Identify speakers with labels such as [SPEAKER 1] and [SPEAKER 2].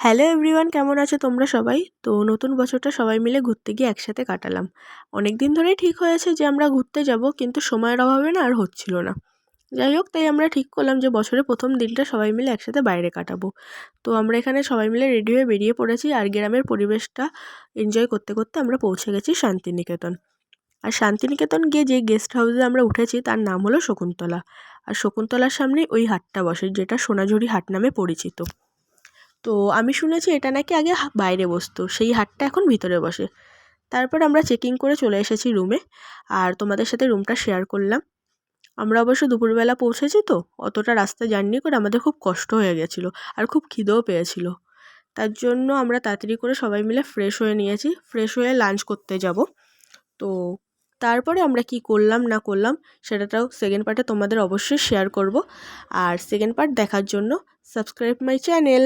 [SPEAKER 1] Hello everyone, কেমন আছো তোমরা সবাই? তো নতুন বছরটা সবাই মিলে ঘুরতে গিয়ে একসাথে কাটালাম। অনেক দিন ধরেই ঠিক হয়েছে যে আমরা ঘুরতে যাব, কিন্তু সময়ের অভাবে না আর হচ্ছিল না। যাই হোক, তাই আমরা ঠিক করলাম যে বছরের প্রথম দিনটা সবাই মিলে একসাথে বাইরে কাটাবো। তো আমরা এখানে সবাই মিলে রেডি হয়ে বেরিয়ে পড়েছি, আর গ্রামের পরিবেশটা এনজয় করতে করতে আমরা পৌঁছে গেছি শান্তিনিকেতন। আর শান্তিনিকেতন গিয়ে যে গেস্ট হাউসে আমরা উঠেছি তার নাম হলো শকুন্তলা। আর শকুন্তলার সামনে ওই হাটটা বসে, যেটা সোনাঝুরি হাট নামে পরিচিত। তো আমি শুনেছি এটা নাকি আগে বাইরে বসতো, সেই হাটটা এখন ভিতরে বসে। তারপর আমরা চেকিং করে চলে এসেছি রুমে, আর তোমাদের সাথে রুমটা শেয়ার করলাম। আমরা অবশ্য দুপুরবেলা পৌঁছেছি, তো অতটা রাস্তা জার্নি করে আমাদের খুব কষ্ট হয়ে গেছিলো, আর খুব খিদেও পেয়েছিল। তার জন্য আমরা তাড়াতাড়ি করে সবাই মিলে ফ্রেশ হয়ে নিয়েছি, ফ্রেশ হয়ে লাঞ্চ করতে যাব। তো তারপরে আমরা কি করলাম না করলাম সেটাটাও সেকেন্ড পার্টে তোমাদের অবশ্যই শেয়ার করব। আর সেকেন্ড পার্ট দেখার জন্য সাবস্ক্রাইব মাই চ্যানেল।